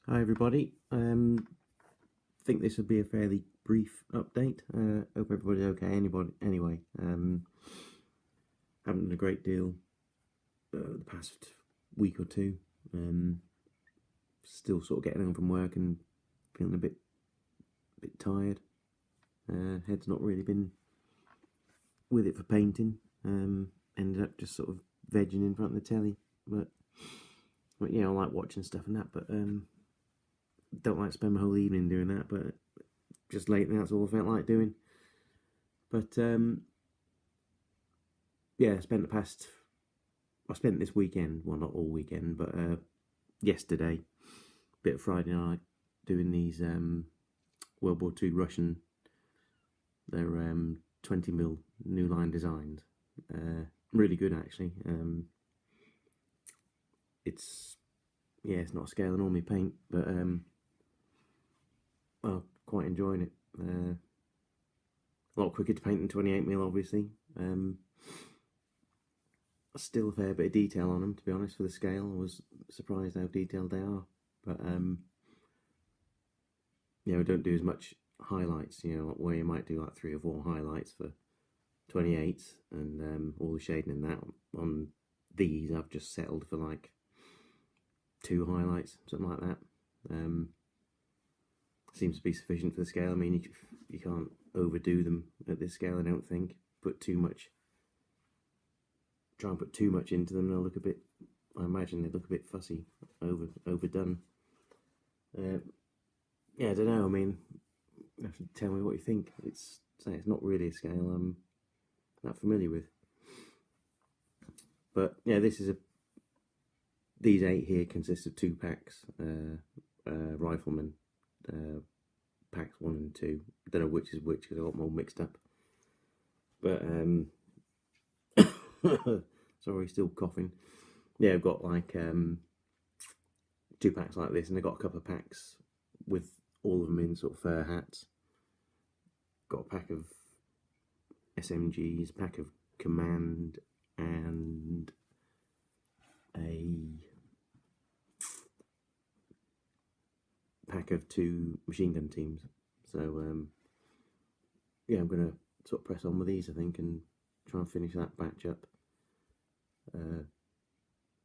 Hi everybody. Think this will be a fairly brief update. Hope everybody's okay. Anyway. Haven't done a great deal the past week or two. Still sort of getting home from work and feeling a bit tired. Head's not really been with it for painting. Ended up just sort of vegging in front of the telly, but yeah, I like watching stuff and that, but don't like to spend my whole evening doing that, but just lately that's all I felt like doing. But yeah, I spent this weekend, well not all weekend, but yesterday, bit of Friday night, doing these World War II Russian, they're 20mm Newline Designs. Really good actually. It's not a scale I normally paint, but well, quite enjoying it. A lot quicker to paint than 28mm, obviously. Still a fair bit of detail on them, to be honest, for the scale. I was surprised how detailed they are, but I don't do as much highlights, where you might do like 3 or 4 highlights for 28s and all the shading and that. On these I've just settled for like 2 highlights, something like that. Seems to be sufficient for the scale. I mean, you can't overdo them at this scale, I don't think. Try and put too much into them, they'll look a bit, I imagine they look a bit fussy, overdone. Yeah, I don't know, I mean, you have to tell me what you think. It's not really a scale I'm that familiar with. But yeah, these 8 here consist of 2 packs, rifleman, packs 1 and 2. I don't know which is which because I got them all mixed up. But sorry, still coughing. Yeah, I've got like 2 packs like this, and I've got a couple of packs with all of them in sort of fur hats. Got a pack of SMGs, pack of Command, and a pack of 2 machine gun teams. So yeah, I'm gonna sort of press on with these, I think, and try and finish that batch up.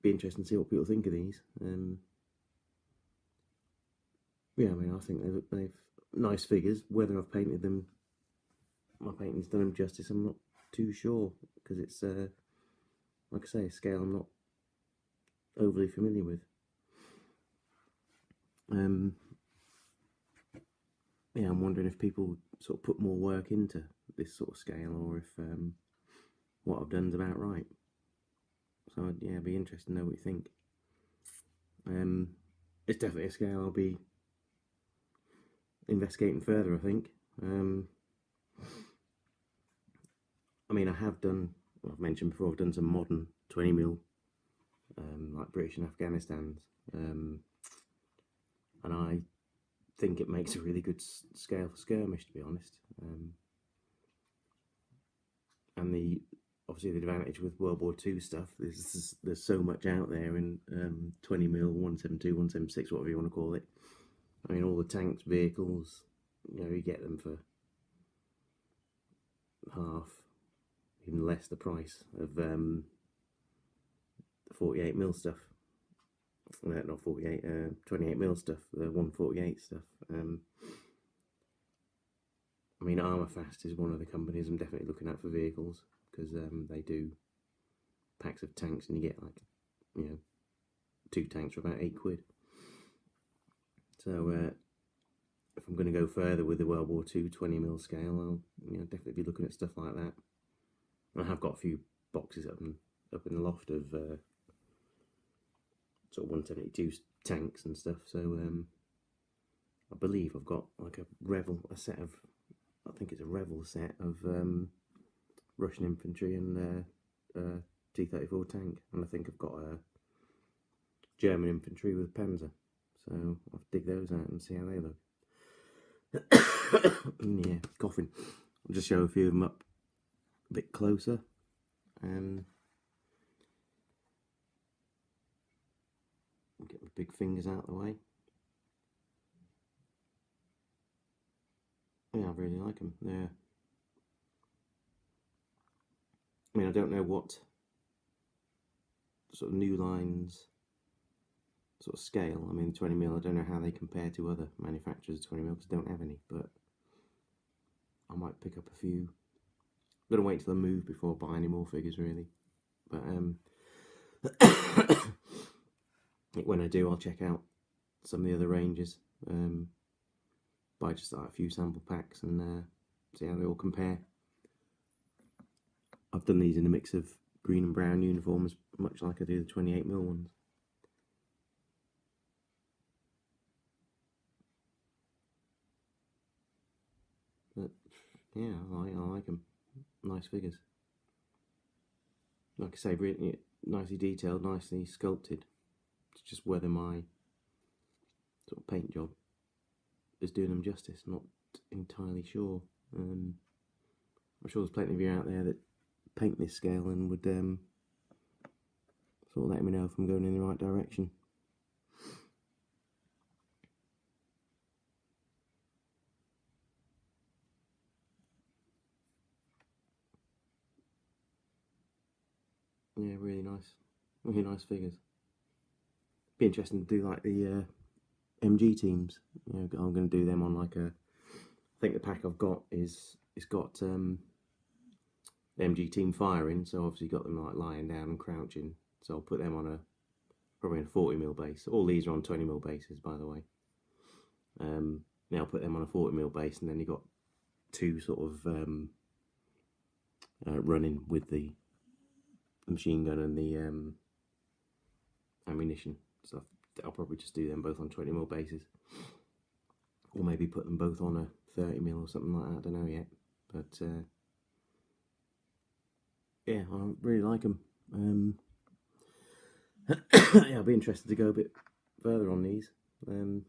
Be interesting to see what people think of these. Yeah, I mean, I think they've nice figures. Whether I've painted them, my painting's done them justice, I'm not too sure, because it's like I say, a scale I'm not overly familiar with. Yeah, I'm wondering if people sort of put more work into this sort of scale, or if what I've done is about right. So yeah, it'd be interesting to know what you think. It's definitely a scale I'll be investigating further, I think. I mean, I've mentioned before, I've done some modern 20mm, like British and Afghanistan's, and I think it makes a really good scale for skirmish, to be honest. And obviously the advantage with World War II stuff, there's so much out there in 20mm, 172, 176, whatever you want to call it. I mean, all the tanks, vehicles, you get them for half, even less the price of the 48mm stuff. Not 48, 28mm stuff, the 148 stuff. I mean, Armourfast is one of the companies I'm definitely looking at for vehicles, because they do packs of tanks, and you get like 2 tanks for about £8. So if I'm going to go further with the World War II 20mm scale, I'll definitely be looking at stuff like that. And I have got a few boxes up in the loft of sort of 172 tanks and stuff. So I believe I've got like a set of Russian infantry and T-34 tank, and I think I've got a German infantry with Panzer. So I'll dig those out and see how they look. Yeah, coughing. I'll just show a few of them up a bit closer. Get the big fingers out of the way. I really like them. They're, I mean, I don't know what sort of Newline's sort of scale. I mean, 20mm, I don't know how they compare to other manufacturers of 20mm because I don't have any, but I might pick up a few. I'm going to wait till I move before I buy any more figures, really. But when I do, I'll check out some of the other ranges. Buy just like a few sample packs and see how they all compare. I've done these in a mix of green and brown uniforms, much like I do the 28mm ones. But yeah, I like them. Nice figures. Like I say, really nicely detailed, nicely sculpted. It's just whether my sort of paint job is doing them justice. Not entirely sure. I'm sure there's plenty of you out there that paint this scale and would sort of let me know if I'm going in the right direction. Yeah, really nice figures. Be interesting to do like the MG teams. You know, I'm going to do them on like a. I think the pack I've got it's got the MG team firing, so obviously got them like lying down and crouching. So I'll put them on probably a 40mm base. All these are on 20mm bases, by the way. Now I'll put them on a 40mm base, and then you got two sort of running with the machine gun and the ammunition. So I'll probably just do them both on 20mm bases, or maybe put them both on a 30mm or something like that. I don't know yet, but yeah, I really like them. Yeah, I'll be interested to go a bit further on these. I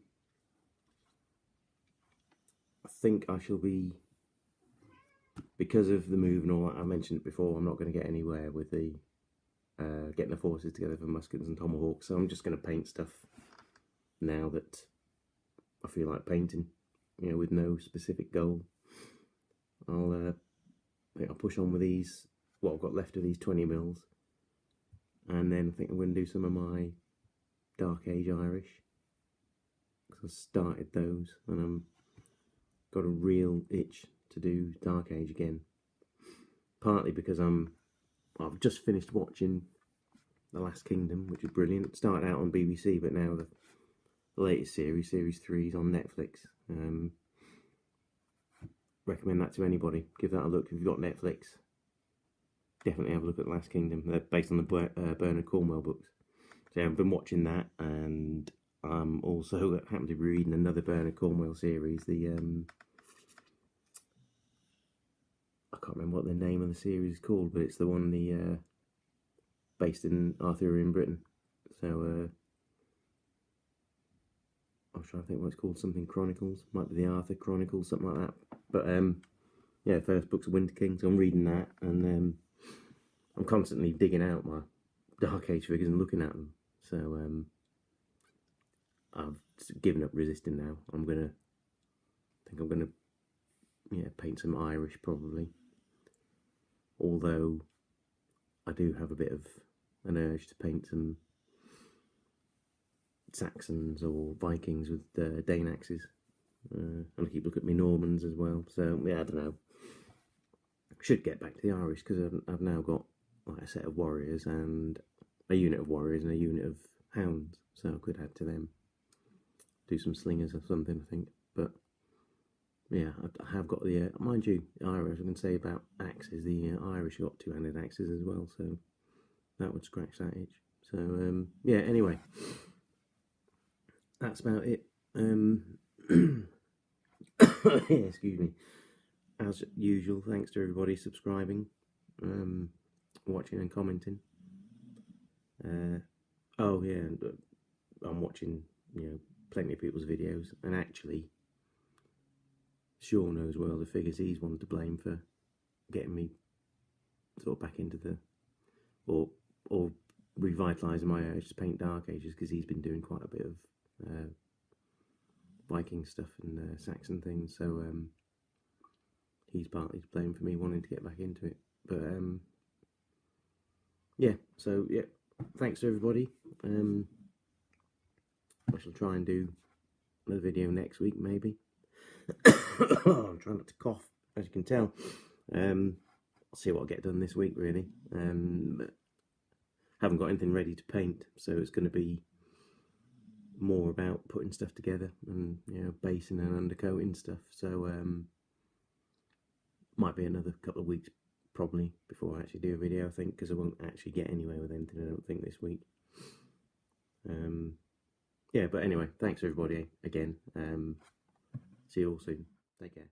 think I shall be, because of the move and all that, I mentioned it before, I'm not going to get anywhere with the getting the forces together for muskets and tomahawks, so I'm just going to paint stuff now that I feel like painting, you know, with no specific goal. I think I'll push on with these, what I've got left of these 20mm, and then I think I'm going to do some of my Dark Age Irish, because I started those and I've got a real itch to do Dark Age again, partly because I've just finished watching The Last Kingdom, which is brilliant. It started out on BBC, but now the latest series 3 is on Netflix. Recommend that to anybody. Give that a look if you've got Netflix. Definitely have a look at The Last Kingdom. They're based on the Bernard Cornwell books. So I've been watching that, and I'm also happen to be reading another Bernard Cornwell series. I can't remember what the name of the series is called, but it's the one based in Arthurian Britain. So I was trying to think what it's called. Something Chronicles, might be the Arthur Chronicles, something like that. But yeah, first book's of Winter King, so I'm reading that, and I'm constantly digging out my Dark Age figures and looking at them. So I've given up resisting now. I think I'm gonna paint some Irish probably. Although I do have a bit of an urge to paint some Saxons or Vikings with Dane axes. And I keep looking at my Normans as well. So yeah, I don't know. Should get back to the Irish, because I've now got like a set of warriors and a unit of warriors and a unit of hounds. So I could add to them. Do some slingers or something, I think. But yeah, I have got the mind you, the Irish. I can say about axes. The Irish got two-handed axes as well, so that would scratch that itch. So yeah. Anyway, that's about it. Excuse me. As usual, thanks to everybody subscribing, watching and commenting. Oh yeah, and I'm watching, plenty of people's videos, and actually, Shaw knows well the figures he's wanted to blame for getting me sort of back into or revitalising my urge to paint Dark Ages, because he's been doing quite a bit of Viking stuff and Saxon things. So he's partly to blame for me wanting to get back into it. But yeah, so yeah, thanks to everybody. I shall try and do another video next week, maybe. I'm trying not to cough, as you can tell. I'll see what I get done this week, really. Haven't got anything ready to paint, so it's going to be more about putting stuff together and, you know, basing and undercoating stuff. So might be another couple of weeks probably before I actually do a video, I think, because I won't actually get anywhere with anything, I don't think, this week. Yeah, but anyway, thanks everybody again. See you all soon. Take care.